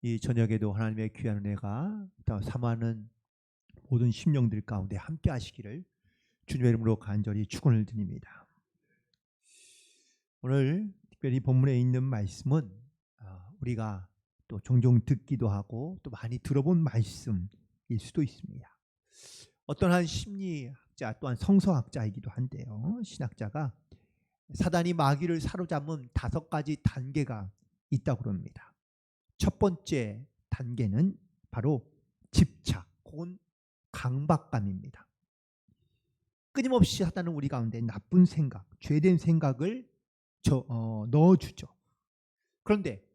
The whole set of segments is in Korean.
이 저녁에도 하나님의 귀한 은혜가 또 사모하는 모든 심령들 가운데 함께 하시기를 주님의 이름으로 간절히 축원을 드립니다. 오늘 특별히 본문에 있는 말씀은 우리가 또 종종 듣기도 하고 또 많이 들어본 말씀일 수도 있습니다. 어떤 한 심리학자 또한 성서학자이기도 한데요. 신학자가 사단이 마귀를 사로잡은 5가지 단계가 있다고 그럽니다. 첫 번째 단계는 바로 집착 혹은 강박감입니다. 끊임없이 사단은 우리 가운데 나쁜 생각, 죄된 생각을 넣어주죠. 그런데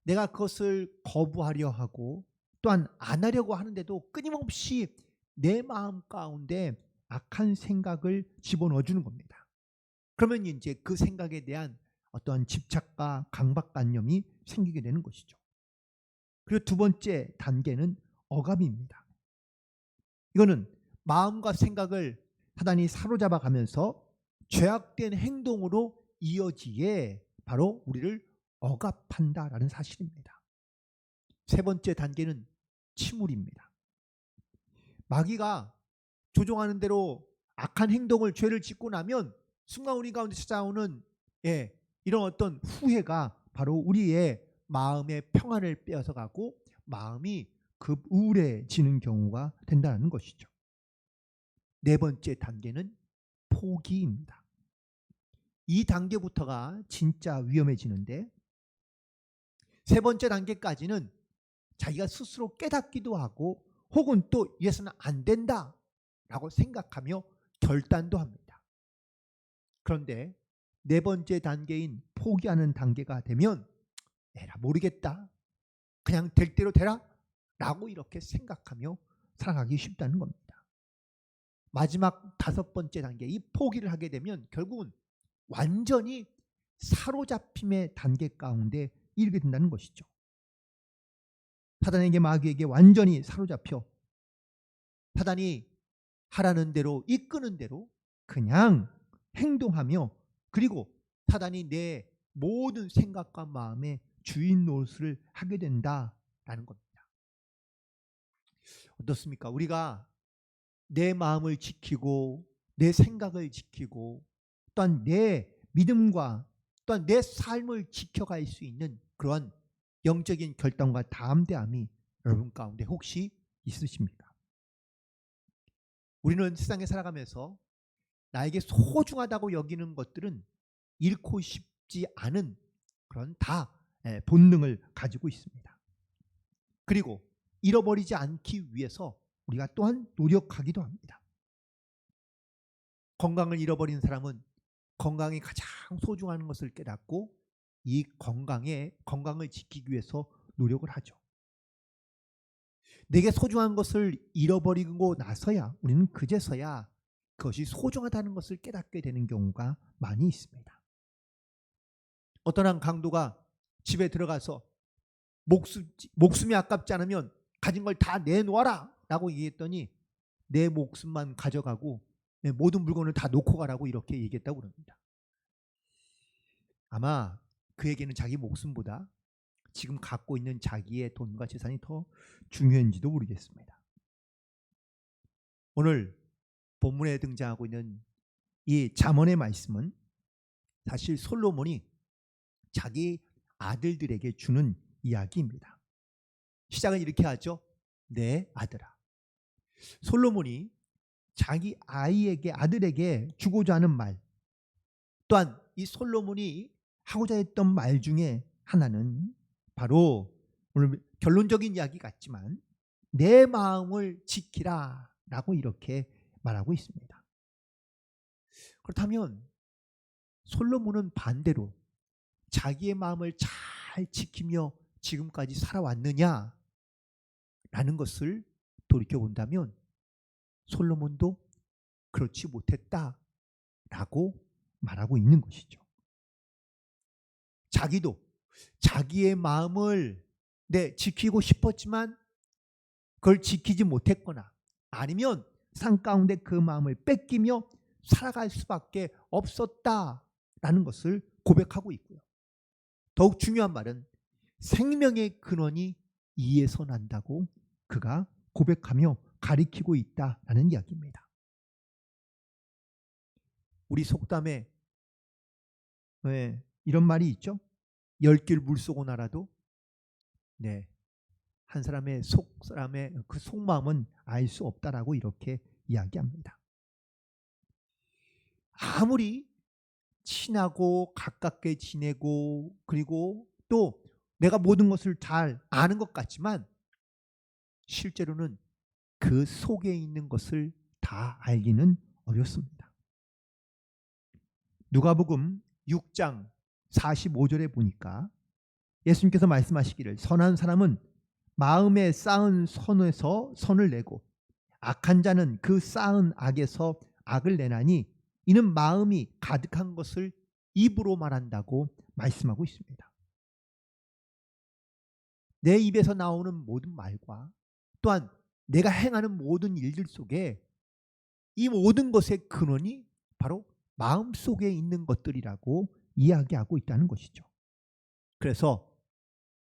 내가 그것을 거부하려 하고 또한 안 하려고 하는데도 끊임없이 내 마음 가운데 악한 생각을 집어넣어주는 겁니다. 그러면 이제 그 생각에 대한 어떠한 집착과 강박관념이 생기게 되는 것이죠. 그리고 두 번째 단계는 억압입니다. 이거는 마음과 생각을 사단이 사로잡아 가면서 죄악된 행동으로 이어지에 바로 우리를 억압한다라는 사실입니다. 세 번째 단계는 침울입니다. 마귀가 조종하는 대로 악한 행동을 죄를 짓고 나면 순간 우리 가운데 찾아오는 이런 어떤 후회가 바로 우리의 마음의 평안을 빼앗아가고 마음이 급 우울해지는 경우가 된다는 것이죠. 네 번째 단계는 포기입니다. 이 단계부터가 진짜 위험해지는데 세 번째 단계까지는 자기가 스스로 깨닫기도 하고 혹은 또 이래서는 안 된다라고 생각하며 결단도 합니다. 그런데 네 번째 단계인 포기하는 단계가 되면 에라 모르겠다. 그냥 될 대로 되라. 라고 이렇게 생각하며 살아가기 쉽다는 겁니다. 마지막 5번째 단계 이 포기를 하게 되면 결국은 완전히 사로잡힘의 단계 가운데 이르게 된다는 것이죠. 사단에게 마귀에게 완전히 사로잡혀 사단이 하라는 대로 이끄는 대로 그냥 행동하며 그리고 사단이 내 모든 생각과 마음의 주인 노릇을 하게 된다라는 겁니다. 어떻습니까? 우리가 내 마음을 지키고 내 생각을 지키고 또한 내 믿음과 또한 내 삶을 지켜갈 수 있는 그런 영적인 결단과 담대함이 여러분 가운데 혹시 있으십니까? 우리는 세상에 살아가면서 나에게 소중하다고 여기는 것들은 잃고 싶지 않은 그런 다 본능을 가지고 있습니다. 그리고 잃어버리지 않기 위해서 우리가 또한 노력하기도 합니다. 건강을 잃어버린 사람은 건강이 가장 소중한 것을 깨닫고 이 건강을 지키기 위해서 노력을 하죠. 내게 소중한 것을 잃어버리고 나서야 우리는 그제서야 그것이 소중하다는 것을 깨닫게 되는 경우가 많이 있습니다. 어떤 한 강도가 집에 들어가서 목숨이 아깝지 않으면 가진 걸 다 내놓아라 라고 얘기했더니 내 목숨만 가져가고 모든 물건을 다 놓고 가라고 이렇게 얘기했다고 그럽니다. 아마 그에게는 자기 목숨보다 지금 갖고 있는 자기의 돈과 재산이 더 중요한지도 모르겠습니다. 오늘 본문에 등장하고 있는 이 잠언의 말씀은 사실 솔로몬이 자기 아들들에게 주는 이야기입니다. 시작은 이렇게 하죠. 내 아들아. 솔로몬이 자기 아들에게 주고자 하는 말 또한 이 솔로몬이 하고자 했던 말 중에 하나는 바로 오늘 결론적인 이야기 같지만 내 마음을 지키라 라고 이렇게 말하고 있습니다. 그렇다면 솔로몬은 반대로 자기의 마음을 잘 지키며 지금까지 살아왔느냐 라는 것을 돌이켜본다면 솔로몬도 그렇지 못했다라고 말하고 있는 것이죠. 자기도 자기의 마음을 지키고 싶었지만 그걸 지키지 못했거나 아니면 산 가운데 그 마음을 뺏기며 살아갈 수밖에 없었다라는 것을 고백하고 있고요. 더욱 중요한 말은 생명의 근원이 이에서 난다고 그가 고백하며 가리키고 있다라는 이야기입니다. 우리 속담에 이런 말이 있죠. 10길 물속은 알아도 한 사람의 사람의 그 속마음은 알 수 없다라고 이렇게 이야기합니다. 아무리 친하고 가깝게 지내고 그리고 또 내가 모든 것을 잘 아는 것 같지만 실제로는 그 속에 있는 것을 다 알기는 어렵습니다. 누가복음 6장 45절에 보니까 예수님께서 말씀하시기를 선한 사람은 마음에 쌓은 선에서 선을 내고 악한 자는 그 쌓은 악에서 악을 내나니 이는 마음이 가득한 것을 입으로 말한다고 말씀하고 있습니다. 내 입에서 나오는 모든 말과 또한 내가 행하는 모든 일들 속에 이 모든 것의 근원이 바로 마음속에 있는 것들이라고 이야기하고 있다는 것이죠. 그래서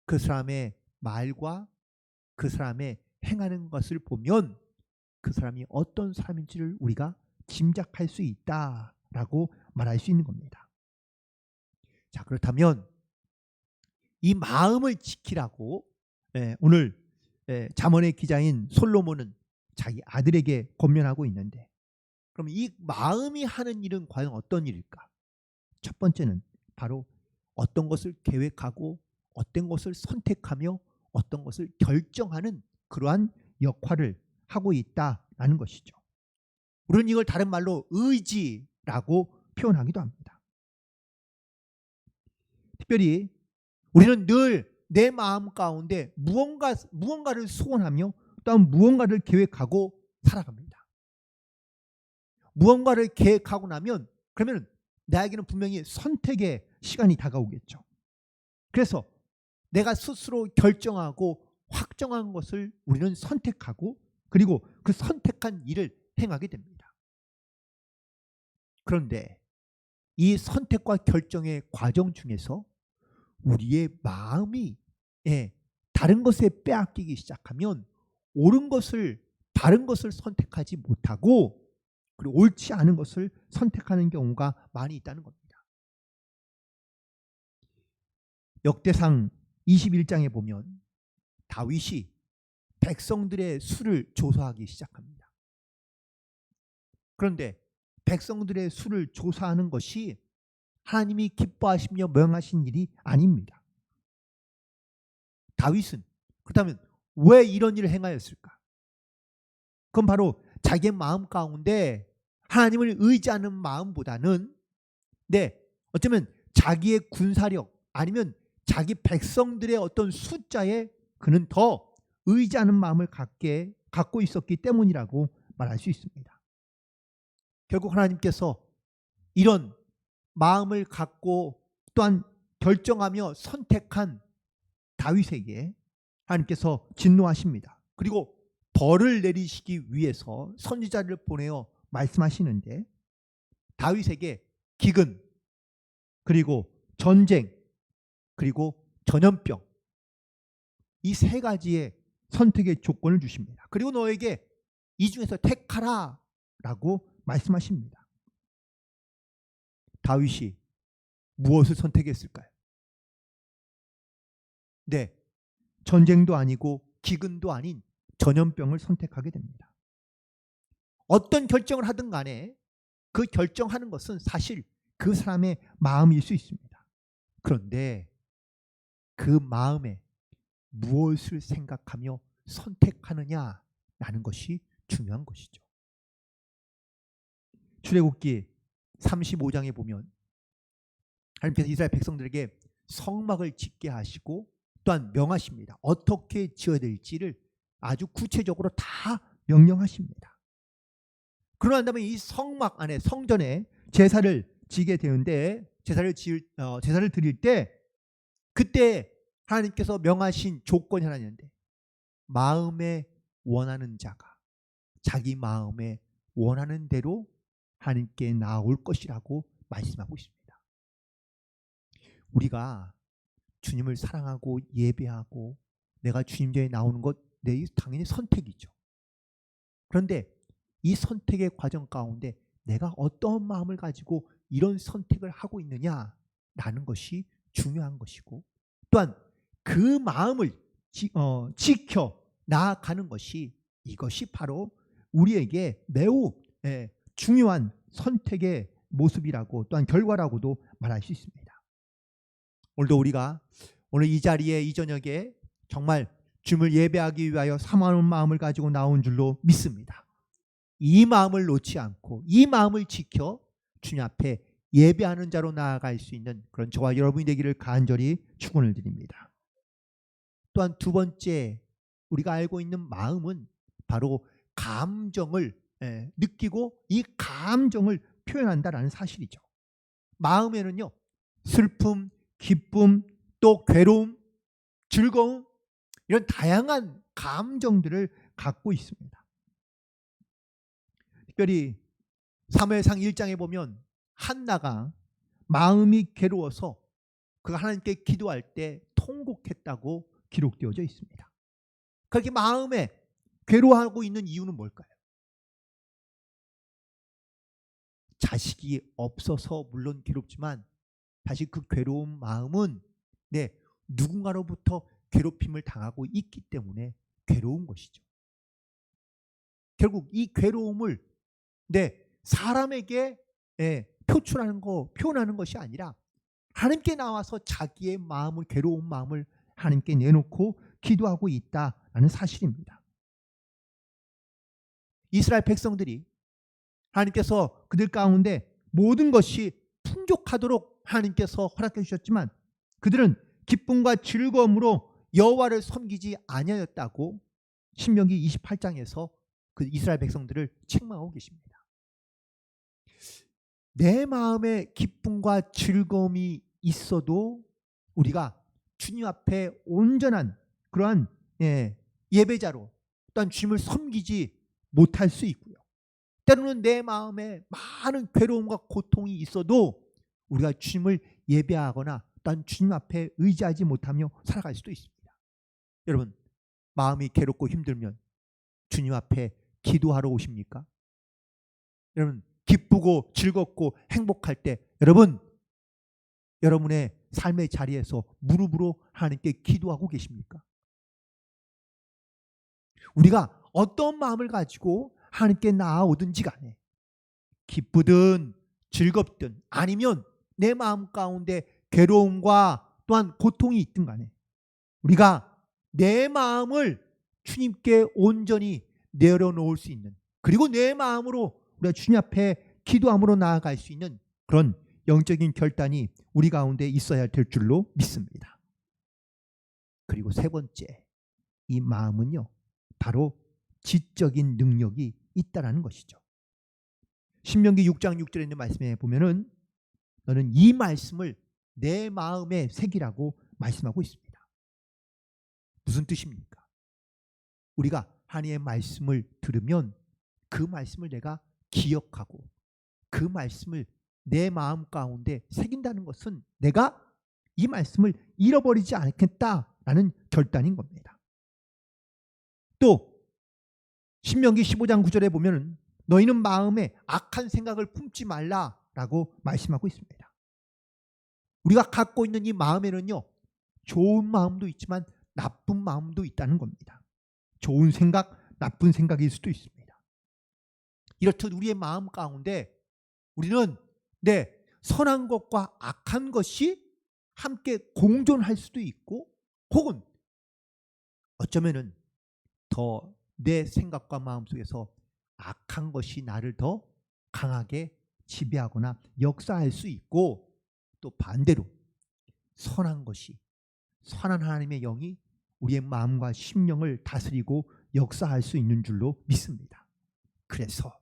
그 사람의 말과 그 사람의 행하는 것을 보면 그 사람이 어떤 사람인지를 우리가 짐작할 수 있다라고 말할 수 있는 겁니다. 자, 그렇다면 이 마음을 지키라고 오늘 잠언의 기자인 솔로몬은 자기 아들에게 권면하고 있는데, 그럼 이 마음이 하는 일은 과연 어떤 일일까? 첫 번째는 바로 어떤 것을 계획하고 어떤 것을 선택하며 어떤 것을 결정하는 그러한 역할을 하고 있다라는 것이죠. 우리는 이걸 다른 말로 의지라고 표현하기도 합니다. 특별히 우리는 늘 내 마음 가운데 무언가를 소원하며 또한 무언가를 계획하고 살아갑니다. 무언가를 계획하고 나면 그러면 나에게는 분명히 선택의 시간이 다가오겠죠. 그래서 내가 스스로 결정하고 확정한 것을 우리는 선택하고 그리고 그 선택한 일을 행하게 됩니다. 그런데 이 선택과 결정의 과정 중에서 우리의 마음이 다른 것에 빼앗기기 시작하면 옳은 것을 바른 것을 선택하지 못하고 그리고 옳지 않은 것을 선택하는 경우가 많이 있다는 겁니다. 역대상 21장에 보면 다윗이 백성들의 수를 조사하기 시작합니다. 그런데 백성들의 수를 조사하는 것이 하나님이 기뻐하시며 명하신 일이 아닙니다. 다윗은 그렇다면 왜 이런 일을 행하였을까? 그건 바로 자기의 마음 가운데 하나님을 의지하는 마음보다는 어쩌면 자기의 군사력 아니면 자기 백성들의 어떤 숫자에 그는 더 의지하는 마음을 갖고 있었기 때문이라고 말할 수 있습니다. 결국 하나님께서 이런 마음을 갖고 또한 결정하며 선택한 다윗에게 하나님께서 진노하십니다. 그리고 벌을 내리시기 위해서 선지자를 보내어 말씀하시는데 다윗에게 기근 그리고 전쟁 그리고 전염병 이 세 가지의 선택의 조건을 주십니다. 그리고 너에게 이 중에서 택하라 라고 말씀하십니다. 다윗이 무엇을 선택했을까요? 전쟁도 아니고 기근도 아닌 전염병을 선택하게 됩니다. 어떤 결정을 하든 간에 그 결정하는 것은 사실 그 사람의 마음일 수 있습니다. 그런데 그 마음에 무엇을 생각하며 선택하느냐라는 것이 중요한 것이죠. 출애굽기 35장에 보면 하나님께서 이스라엘 백성들에게 성막을 짓게 하시고 또한 명하십니다. 어떻게 지어야 될지를 아주 구체적으로 다 명령하십니다. 그러고 난 다음에 이 성막 안에 성전에 제사를 지게 되는데 제사를 드릴 때 그때 하나님께서 명하신 조건이 하나 있는데 마음에 원하는 자가 자기 마음에 원하는 대로 하나님께 나올 것이라고 말씀하고 있습니다. 우리가 주님을 사랑하고 예배하고 내가 주님 전에 나오는 것 내 당연히 선택이죠. 그런데 이 선택의 과정 가운데 내가 어떤 마음을 가지고 이런 선택을 하고 있느냐라는 것이 중요한 것이고, 또한 그 마음을 지켜 나아가는 것이, 이것이 바로 우리에게 매우 중요한 선택의 모습이라고, 또한 결과라고도 말할 수 있습니다. 오늘도 우리가 오늘 이 자리에 이 저녁에 정말 주님을 예배하기 위하여 사모하는 마음을 가지고 나온 줄로 믿습니다. 이 마음을 놓지 않고 이 마음을 지켜 주님 앞에 예배하는 자로 나아갈 수 있는 그런 저와 여러분이 되기를 간절히 축원을 드립니다. 또한 두 번째, 우리가 알고 있는 마음은 바로 감정을 느끼고 이 감정을 표현한다라는 사실이죠. 마음에는요, 슬픔, 기쁨, 또 괴로움, 즐거움, 이런 다양한 감정들을 갖고 있습니다. 특별히 사무엘상 1장에 보면 한나가 마음이 괴로워서 그가 하나님께 기도할 때 통곡했다고 기록되어져 있습니다. 그렇게 마음에 괴로워하고 있는 이유는 뭘까요? 자식이 없어서 물론 괴롭지만 사실 그 괴로운 마음은 누군가로부터 괴롭힘을 당하고 있기 때문에 괴로운 것이죠. 결국 이 괴로움을 사람에게 표현하는 것이 아니라 하나님께 나와서 자기의 마음을, 괴로운 마음을 하나님께 내놓고 기도하고 있다라는 사실입니다. 이스라엘 백성들이 하나님께서 그들 가운데 모든 것이 풍족하도록 하나님께서 허락해 주셨지만 그들은 기쁨과 즐거움으로 여호와를 섬기지 아니하였다고 신명기 28장에서 그 이스라엘 백성들을 책망하고 계십니다. 내 마음에 기쁨과 즐거움이 있어도 우리가 주님 앞에 온전한 그러한 예배자로 또한 주님을 섬기지 못할 수 있고요. 때로는 내 마음에 많은 괴로움과 고통이 있어도 우리가 주님을 예배하거나 또한 주님 앞에 의지하지 못하며 살아갈 수도 있습니다. 여러분, 마음이 괴롭고 힘들면 주님 앞에 기도하러 오십니까? 여러분, 기쁘고 즐겁고 행복할 때 여러분의 삶의 자리에서 무릎으로 하나님께 기도하고 계십니까? 우리가 어떤 마음을 가지고 하나님께 나아오든지 간에 기쁘든 즐겁든 아니면 내 마음 가운데 괴로움과 또한 고통이 있든 간에 우리가 내 마음을 주님께 온전히 내려놓을 수 있는, 그리고 내 마음으로 우리가 주님 앞에 기도함으로 나아갈 수 있는 그런 영적인 결단이 우리 가운데 있어야 될 줄로 믿습니다. 그리고 세 번째, 이 마음은요, 바로 지적인 능력이 있다라는 것이죠. 신명기 6장 6절에 있는 말씀에 보면은 너는 이 말씀을 내 마음에 새기라고 말씀하고 있습니다. 무슨 뜻입니까? 우리가 하나님의 말씀을 들으면 그 말씀을 내가 기억하고 그 말씀을 내 마음 가운데 새긴다는 것은 내가 이 말씀을 잃어버리지 않겠다라는 결단인 겁니다. 또 신명기 15장 9절에 보면 너희는 마음에 악한 생각을 품지 말라라고 말씀하고 있습니다. 우리가 갖고 있는 이 마음에는요, 좋은 마음도 있지만 나쁜 마음도 있다는 겁니다. 좋은 생각, 나쁜 생각일 수도 있습니다. 이렇듯 우리의 마음 가운데 우리는 선한 것과 악한 것이 함께 공존할 수도 있고, 혹은 어쩌면은 더 내 생각과 마음 속에서 악한 것이 나를 더 강하게 지배하거나 역사할 수 있고, 또 반대로 선한 것이, 선한 하나님의 영이 우리의 마음과 심령을 다스리고 역사할 수 있는 줄로 믿습니다. 그래서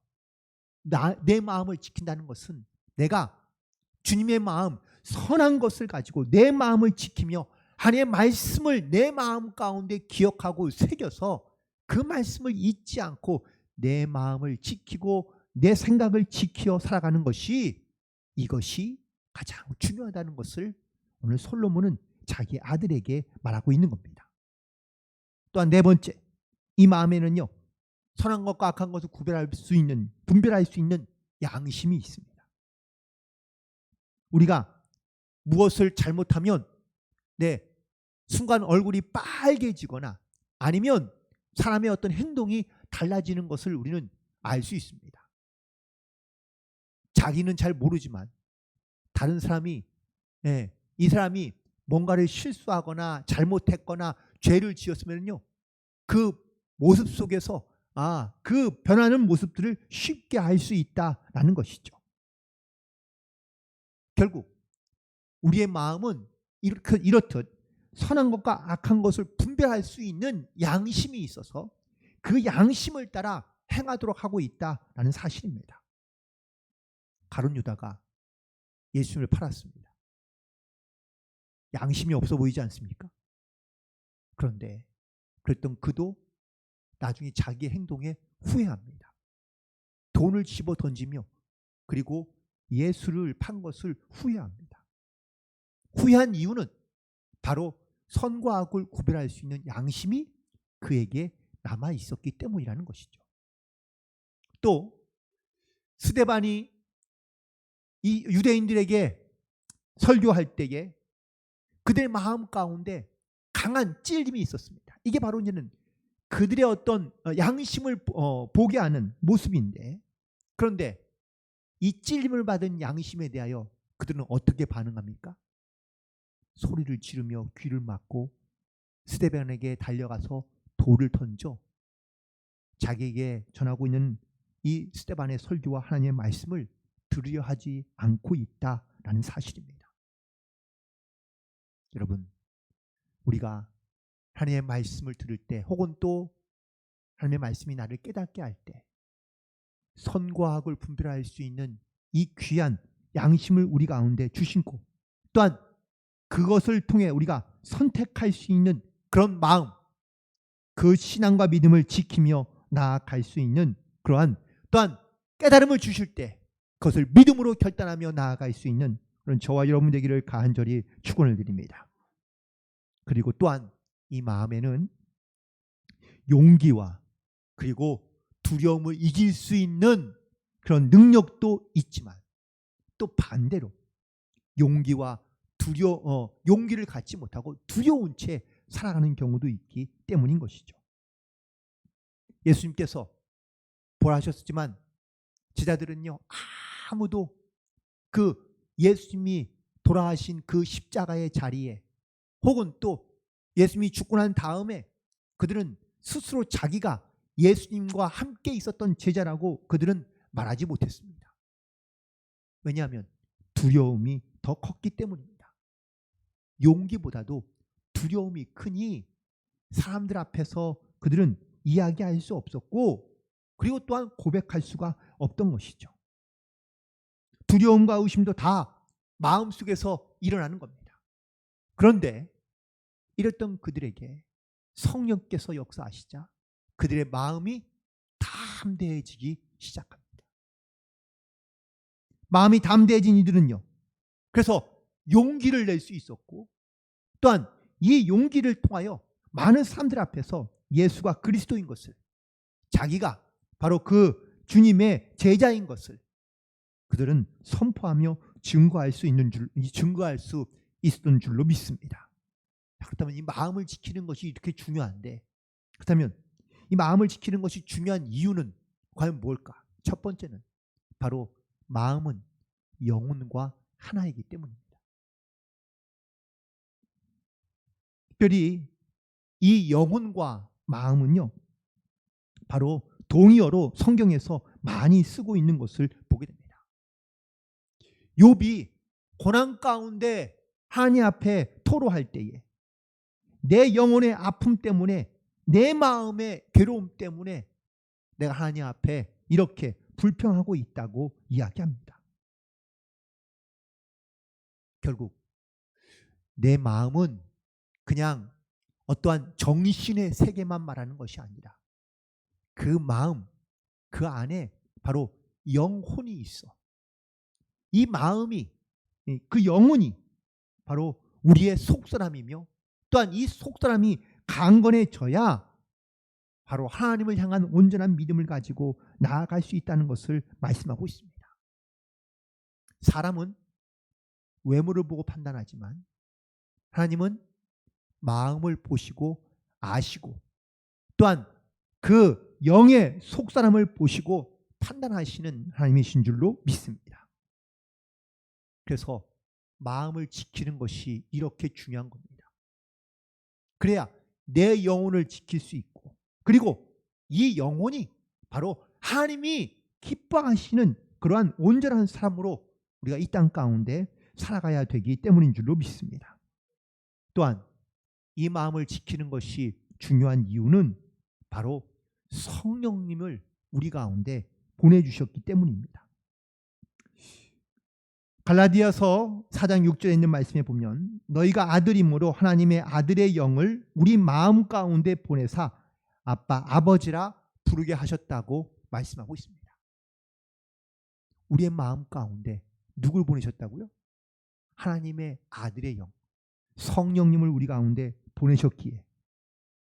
내 마음을 지킨다는 것은 내가 주님의 마음, 선한 것을 가지고 내 마음을 지키며 하나님의 말씀을 내 마음 가운데 기억하고 새겨서 그 말씀을 잊지 않고 내 마음을 지키고 내 생각을 지켜 살아가는 것이, 이것이 가장 중요하다는 것을 오늘 솔로몬은 자기 아들에게 말하고 있는 겁니다. 또한 네 번째, 이 마음에는요, 선한 것과 악한 것을 분별할 수 있는 양심이 있습니다. 우리가 무엇을 잘못하면 순간 얼굴이 빨개지거나 아니면 사람의 어떤 행동이 달라지는 것을 우리는 알 수 있습니다. 자기는 잘 모르지만 다른 사람이 이 사람이 뭔가를 실수하거나 잘못했거나 죄를 지었으면요, 그 모습 속에서 그 변하는 모습들을 쉽게 알 수 있다라는 것이죠. 결국 우리의 마음은 이렇듯 선한 것과 악한 것을 분별할 수 있는 양심이 있어서 그 양심을 따라 행하도록 하고 있다라는 사실입니다. 가룟 유다가 예수님을 팔았습니다. 양심이 없어 보이지 않습니까? 그런데 그랬던 그도 나중에 자기의 행동에 후회합니다. 돈을 집어 던지며 그리고 예수를 판 것을 후회합니다. 후회한 이유는 바로 선과 악을 구별할 수 있는 양심이 그에게 남아 있었기 때문이라는 것이죠. 또 스데반이 이 유대인들에게 설교할 때에 그들의 마음 가운데 강한 찔림이 있었습니다. 이게 바로 이제는 그들의 어떤 양심을 보게 하는 모습인데, 그런데 이 찔림을 받은 양심에 대하여 그들은 어떻게 반응합니까? 소리를 지르며 귀를 막고 스데반에게 달려가서 돌을 던져 자기에게 전하고 있는 이 스데반의 설교와 하나님의 말씀을 들으려 하지 않고 있다라는 사실입니다. 여러분, 우리가 하나님의 말씀을 들을 때 혹은 또 하나님의 말씀이 나를 깨닫게 할 때 선과 악을 분별할 수 있는 이 귀한 양심을 우리 가운데 주신고, 또한 그것을 통해 우리가 선택할 수 있는 그런 마음, 그 신앙과 믿음을 지키며 나아갈 수 있는 그러한 또한 깨달음을 주실 때 그것을 믿음으로 결단하며 나아갈 수 있는 그런 저와 여러분 되기를 간절히 축원을 드립니다. 그리고 또한 이 마음에는 용기와 그리고 두려움을 이길 수 있는 그런 능력도 있지만 또 반대로 용기를 갖지 못하고 두려운 채 살아가는 경우도 있기 때문인 것이죠. 예수님께서 보라하셨지만 제자들은요, 아무도 그 예수님이 돌아가신 그 십자가의 자리에 혹은 또 예수님이 죽고 난 다음에 그들은 스스로 자기가 예수님과 함께 있었던 제자라고 그들은 말하지 못했습니다. 왜냐하면 두려움이 더 컸기 때문입니다. 용기보다도 두려움이 크니 사람들 앞에서 그들은 이야기할 수 없었고 그리고 또한 고백할 수가 없던 것이죠. 두려움과 의심도 다 마음속에서 일어나는 겁니다. 그런데 이랬던 그들에게 성령께서 역사하시자 그들의 마음이 담대해지기 시작합니다. 마음이 담대해진 이들은요, 그래서 용기를 낼 수 있었고 또한 이 용기를 통하여 많은 사람들 앞에서 예수가 그리스도인 것을, 자기가 바로 그 주님의 제자인 것을 그들은 선포하며 증거할 수 있었던 줄로 믿습니다. 그렇다면 이 마음을 지키는 것이 이렇게 중요한데, 그렇다면 이 마음을 지키는 것이 중요한 이유는 과연 뭘까? 첫 번째는 바로 마음은 영혼과 하나이기 때문입니다. 특별히 이 영혼과 마음은요, 바로 동의어로 성경에서 많이 쓰고 있는 것을 보게 됩니다. 욥이 고난 가운데 하나님 앞에 토로할 때에 내 영혼의 아픔 때문에, 내 마음의 괴로움 때문에 내가 하나님 앞에 이렇게 불평하고 있다고 이야기합니다. 결국 내 마음은 그냥 어떠한 정신의 세계만 말하는 것이 아니라 그 마음, 그 안에 바로 영혼이 있어. 이 마음이, 그 영혼이 바로 우리의 속사람이며 또한 이 속사람이 강건해져야 바로 하나님을 향한 온전한 믿음을 가지고 나아갈 수 있다는 것을 말씀하고 있습니다. 사람은 외모를 보고 판단하지만 하나님은 마음을 보시고 아시고 또한 그 영의 속사람을 보시고 판단하시는 하나님이신 줄로 믿습니다. 그래서 마음을 지키는 것이 이렇게 중요한 겁니다. 그래야 내 영혼을 지킬 수 있고 그리고 이 영혼이 바로 하나님이 기뻐하시는 그러한 온전한 사람으로 우리가 이 땅 가운데 살아가야 되기 때문인 줄로 믿습니다. 또한 이 마음을 지키는 것이 중요한 이유는 바로 성령님을 우리 가운데 보내주셨기 때문입니다. 갈라디아서 4장 6절에 있는 말씀에 보면 너희가 아들임으로 하나님의 아들의 영을 우리 마음 가운데 보내사 아빠 아버지라 부르게 하셨다고 말씀하고 있습니다. 우리의 마음 가운데 누굴 보내셨다고요? 하나님의 아들의 영 성령님을 우리 가운데 보내셨기에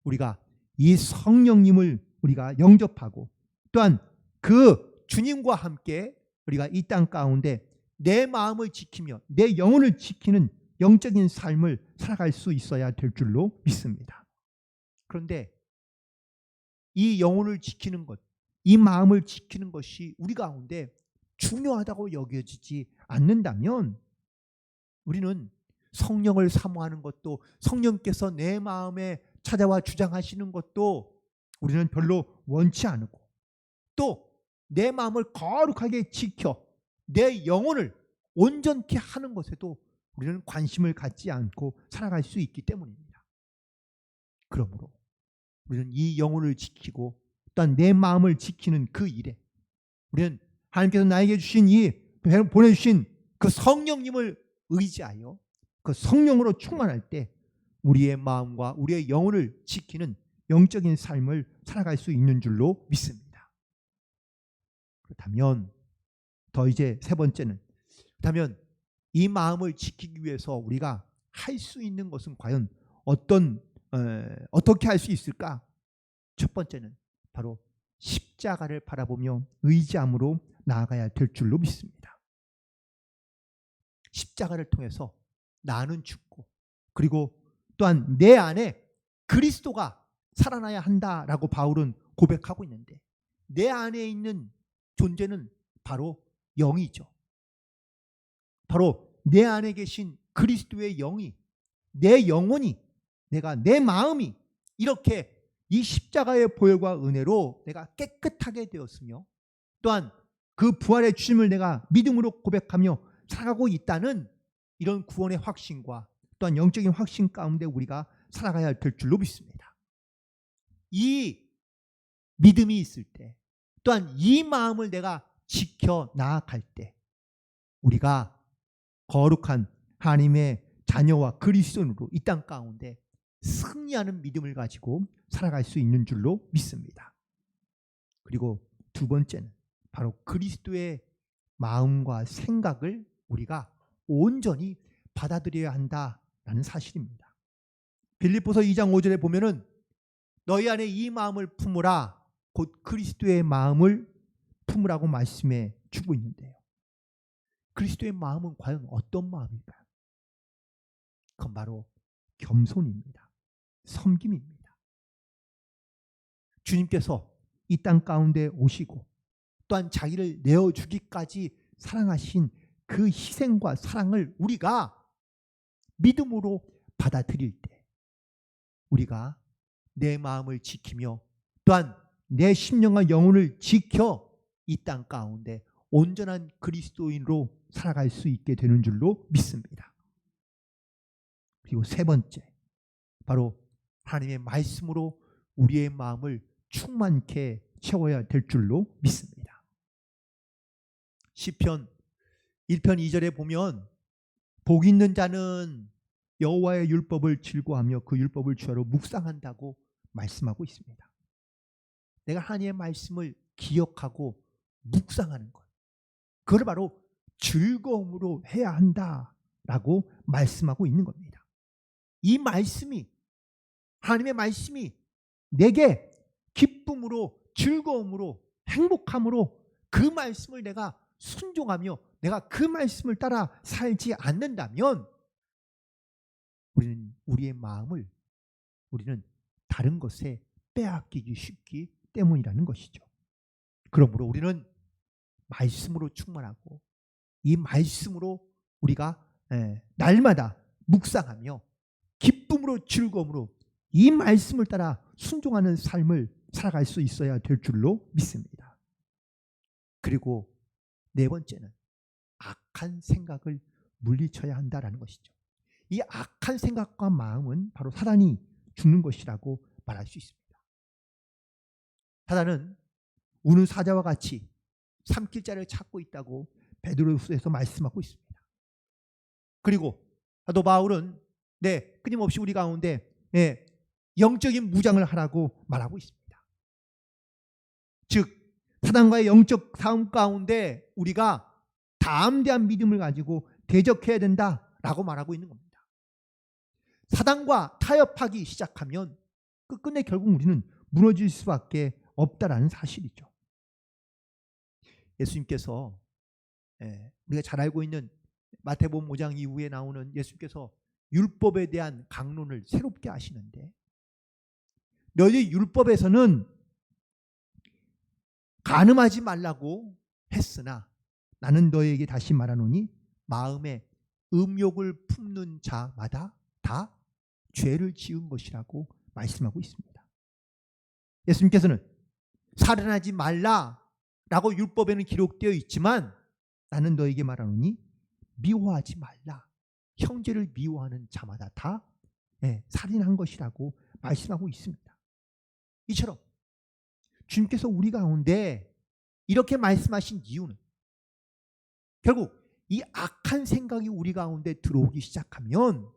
우리가 이 성령님을 우리가 영접하고 또한 그 주님과 함께 우리가 이 땅 가운데 내 마음을 지키며 내 영혼을 지키는 영적인 삶을 살아갈 수 있어야 될 줄로 믿습니다. 그런데 이 영혼을 지키는 것, 이 마음을 지키는 것이 우리 가운데 중요하다고 여겨지지 않는다면 우리는 성령을 사모하는 것도 성령께서 내 마음에 찾아와 주장하시는 것도 우리는 별로 원치 않고 또 내 마음을 거룩하게 지켜 내 영혼을 온전케 하는 것에도 우리는 관심을 갖지 않고 살아갈 수 있기 때문입니다. 그러므로 우리는 이 영혼을 지키고 또한 내 마음을 지키는 그 일에 우리는 하나님께서 나에게 주신 보내주신 그 성령님을 의지하여 그 성령으로 충만할 때 우리의 마음과 우리의 영혼을 지키는 영적인 삶을 살아갈 수 있는 줄로 믿습니다. 그렇다면 더 이제 세 번째는 그렇다면 이 마음을 지키기 위해서 우리가 할 수 있는 것은 과연 어떻게 할 수 있을까? 첫 번째는 바로 십자가를 바라보며 의지함으로 나아가야 될 줄로 믿습니다. 십자가를 통해서 나는 죽고 그리고 또한 내 안에 그리스도가 살아나야 한다라고 바울은 고백하고 있는데 내 안에 있는 존재는 바로 영이죠. 바로 내 안에 계신 그리스도의 영이 내 영혼이 내 마음이 이렇게 이 십자가의 보혈과 은혜로 내가 깨끗하게 되었으며 또한 그 부활의 주님을 내가 믿음으로 고백하며 살아가고 있다는 이런 구원의 확신과 또한 영적인 확신 가운데 우리가 살아가야 될 줄로 믿습니다. 이 믿음이 있을 때 또한 이 마음을 내가 지켜 나아갈 때 우리가 거룩한 하나님의 자녀와 그리스도인으로 이 땅 가운데 승리하는 믿음을 가지고 살아갈 수 있는 줄로 믿습니다. 그리고 두 번째는 바로 그리스도의 마음과 생각을 우리가 온전히 받아들여야 한다라는 사실입니다. 빌립보서 2장 5절에 보면은 너희 안에 이 마음을 품으라 곧 그리스도의 마음을 품으라고 말씀해 주고 있는데요. 그리스도의 마음은 과연 어떤 마음일까요? 그건 바로 겸손입니다. 섬김입니다. 주님께서 이 땅 가운데 오시고 또한 자기를 내어주기까지 사랑하신 그 희생과 사랑을 우리가 믿음으로 받아들일 때 우리가 내 마음을 지키며 또한 내 심령과 영혼을 지켜 이 땅 가운데 온전한 그리스도인으로 살아갈 수 있게 되는 줄로 믿습니다. 그리고 세 번째, 바로 하나님의 말씀으로 우리의 마음을 충만케 채워야 될 줄로 믿습니다. 시편 1편 2절에 보면 복 있는 자는 여호와의 율법을 즐거워하며 그 율법을 주야로 묵상한다고 말씀하고 있습니다. 내가 하나님의 말씀을 기억하고 묵상하는 것, 그걸 바로 즐거움으로 해야 한다라고 말씀하고 있는 겁니다. 이 말씀이 하나님의 말씀이 내게 기쁨으로, 즐거움으로, 행복함으로 그 말씀을 내가 순종하며 내가 그 말씀을 따라 살지 않는다면 우리는 우리의 마음을 우리는 다른 것에 빼앗기기 쉽기 때문이라는 것이죠. 그러므로 우리는 말씀으로 충만하고 이 말씀으로 우리가 날마다 묵상하며 기쁨으로 즐거움으로 이 말씀을 따라 순종하는 삶을 살아갈 수 있어야 될 줄로 믿습니다. 그리고 네 번째는 악한 생각을 물리쳐야 한다라는 것이죠. 이 악한 생각과 마음은 바로 사단이 주는 것이라고 말할 수 있습니다. 사단은 우는 사자와 같이 삼킬 자를 찾고 있다고 베드로후서에서 말씀하고 있습니다. 그리고 사도 바울은 끊임없이 우리 가운데 영적인 무장을 하라고 말하고 있습니다. 즉 사단과의 영적 싸움 가운데 우리가 담대한 믿음을 가지고 대적해야 된다라고 말하고 있는 겁니다. 사단과 타협하기 시작하면 끝끝내 결국 우리는 무너질 수밖에 없다라는 사실이죠. 예수님께서 우리가 잘 알고 있는 마태복음 5장 이후에 나오는 예수님께서 율법에 대한 강론을 새롭게 하시는데, 너희 율법에서는 간음하지 말라고 했으나 나는 너희에게 다시 말하노니 마음에 음욕을 품는 자마다 다 죄를 지은 것이라고 말씀하고 있습니다. 예수님께서는 살인하지 말라라고 율법에는 기록되어 있지만 나는 너에게 말하노니 미워하지 말라. 형제를 미워하는 자마다 다 살인한 것이라고 말씀하고 있습니다. 이처럼 주님께서 우리 가운데 이렇게 말씀하신 이유는 결국 이 악한 생각이 우리 가운데 들어오기 시작하면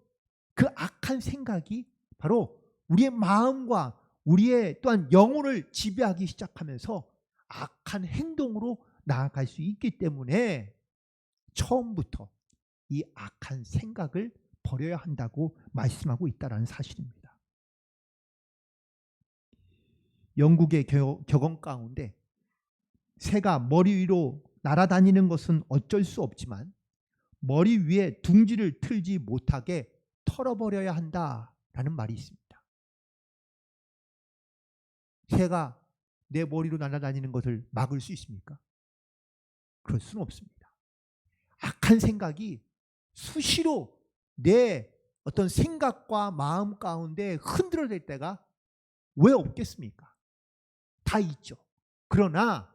그 악한 생각이 바로 우리의 마음과 우리의 또한 영혼을 지배하기 시작하면서 악한 행동으로 나아갈 수 있기 때문에 처음부터 이 악한 생각을 버려야 한다고 말씀하고 있다는 사실입니다. 영국의 격언 가운데 새가 머리 위로 날아다니는 것은 어쩔 수 없지만 머리 위에 둥지를 틀지 못하게 털어버려야 한다라는 말이 있습니다. 새가 내 머리로 날아다니는 것을 막을 수 있습니까? 그럴 수는 없습니다. 악한 생각이 수시로 내 어떤 생각과 마음 가운데 흔들어질 때가 왜 없겠습니까? 다 있죠. 그러나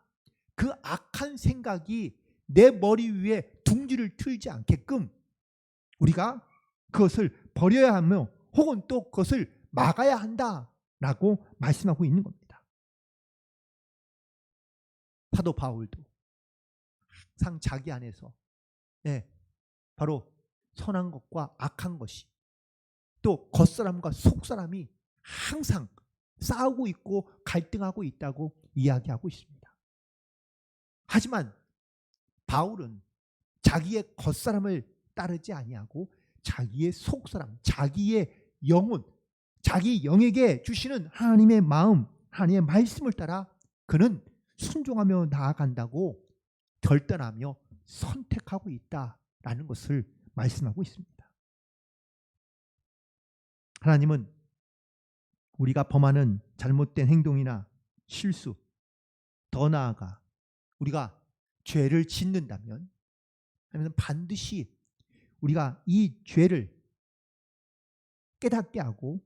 그 악한 생각이 내 머리 위에 둥지를 틀지 않게끔 우리가 그것을 버려야 하며 혹은 또 그것을 막아야 한다라고 말씀하고 있는 겁니다. 사도 바울도 항상 자기 안에서 바로 선한 것과 악한 것이 또 겉사람과 속사람이 항상 싸우고 있고 갈등하고 있다고 이야기하고 있습니다. 하지만 바울은 자기의 겉사람을 따르지 아니하고 자기의 속사람, 자기의 영혼, 자기 영에게 주시는 하나님의 마음, 하나님의 말씀을 따라 그는 순종하며 나아간다고 결단하며 선택하고 있다라는 것을 말씀하고 있습니다. 하나님은 우리가 범하는 잘못된 행동이나 실수, 더 나아가 우리가 죄를 짓는다면 하나님은 반드시 우리가 이 죄를 깨닫게 하고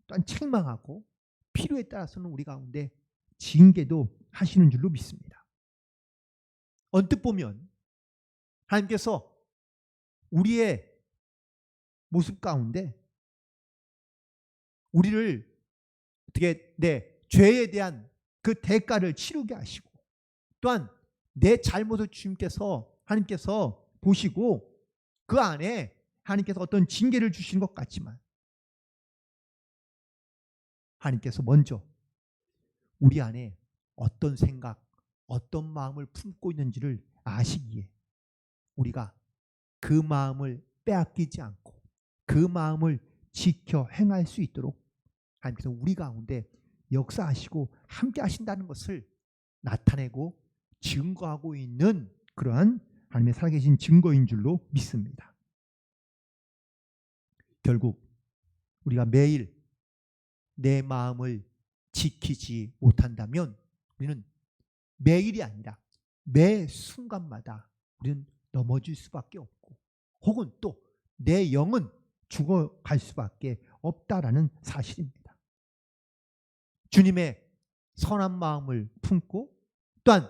또한 책망하고 필요에 따라서는 우리 가운데 징계도 하시는 줄로 믿습니다. 언뜻 보면 하나님께서 우리의 모습 가운데 우리를 어떻게 죄에 대한 그 대가를 치르게 하시고 또한 내 잘못을 하나님께서 보시고 그 안에 하나님께서 어떤 징계를 주시는 것 같지만 하나님께서 먼저 우리 안에 어떤 생각, 어떤 마음을 품고 있는지를 아시기에 우리가 그 마음을 빼앗기지 않고 그 마음을 지켜 행할 수 있도록 하나님께서 우리 가운데 역사하시고 함께 하신다는 것을 나타내고 증거하고 있는 그러한 하나님의 살아계신 증거인 줄로 믿습니다. 결국 우리가 매일 내 마음을 지키지 못한다면 우리는 매일이 아니라 매 순간마다 우리는 넘어질 수밖에 없고 혹은 또 내 영은 죽어갈 수밖에 없다라는 사실입니다. 주님의 선한 마음을 품고 또한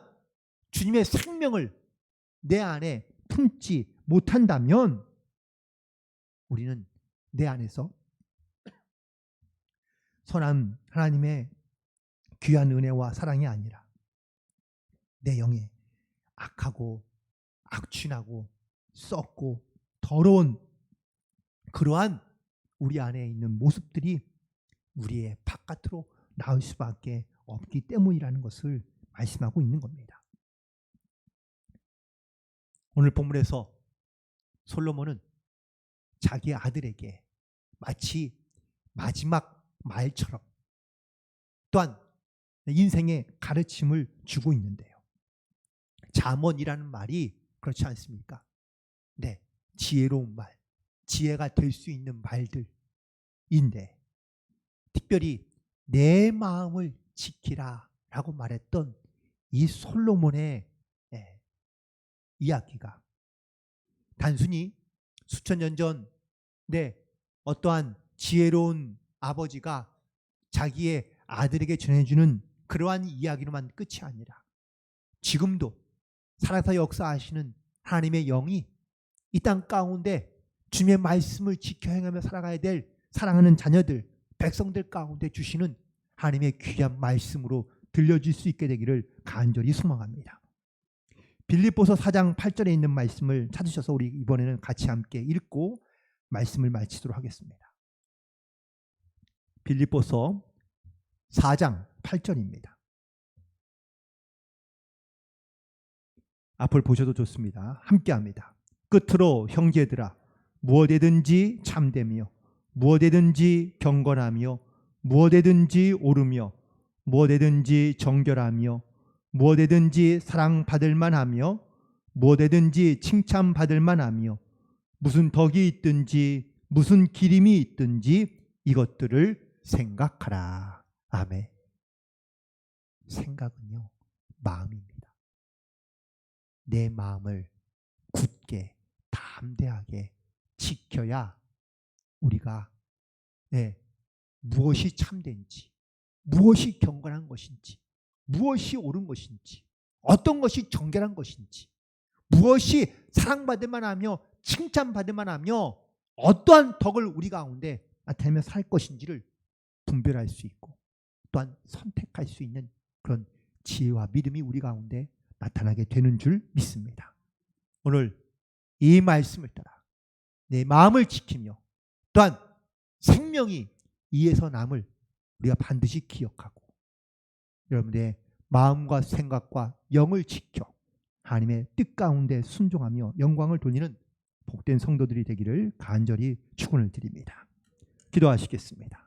주님의 생명을 내 안에 품지 못한다면 우리는 내 안에서 선한 하나님의 귀한 은혜와 사랑이 아니라 내 영에 악하고 악취나고 썩고 더러운 그러한 우리 안에 있는 모습들이 우리의 바깥으로 나올 수밖에 없기 때문이라는 것을 말씀하고 있는 겁니다. 오늘 본문에서 솔로몬은 자기 아들에게 마치 마지막 말처럼 또한 인생의 가르침을 주고 있는데요. 잠언이라는 말이 그렇지 않습니까? 네, 지혜로운 말, 지혜가 될 수 있는 말들인데 특별히 내 마음을 지키라 라고 말했던 이 솔로몬의 이야기가 단순히 수천 년 전 어떠한 지혜로운 아버지가 자기의 아들에게 전해주는 그러한 이야기로만 끝이 아니라 지금도 살아서 역사하시는 하나님의 영이 이 땅 가운데 주님의 말씀을 지켜 행하며 살아가야 될 사랑하는 자녀들, 백성들 가운데 주시는 하나님의 귀한 말씀으로 들려줄 수 있게 되기를 간절히 소망합니다. 빌립보서 4장 8절에 있는 말씀을 찾으셔서 우리 이번에는 같이 함께 읽고 말씀을 마치도록 하겠습니다. 빌립보서 4장 8절입니다. 앞을 보셔도 좋습니다. 함께합니다. 끝으로 형제들아 무엇이든지 참되며 무엇이든지 경건하며 무엇이든지 옳으며 무엇이든지 정결하며 무엇이든지 사랑받을 만하며 무엇이든지 칭찬받을 만하며 무슨 덕이 있든지 무슨 기림이 있든지 이것들을 생각하라. 아멘. 생각은요, 마음입니다. 내 마음을 굳게 담대하게 지켜야 우리가 무엇이 참된지, 무엇이 경건한 것인지, 무엇이 옳은 것인지, 어떤 것이 정결한 것인지, 무엇이 사랑받을 만하며 칭찬받을 만하며 어떠한 덕을 우리 가운데 나타내며 살 것인지를 분별할 수 있고 또한 선택할 수 있는 그런 지혜와 믿음이 우리 가운데 나타나게 되는 줄 믿습니다. 오늘 이 말씀을 따라 내 마음을 지키며 또한 생명이 이에서 남을 우리가 반드시 기억하고 여러분의 마음과 생각과 영을 지켜 하나님의 뜻 가운데 순종하며 영광을 돌리는 복된 성도들이 되기를 간절히 축원을 드립니다. 기도하시겠습니다.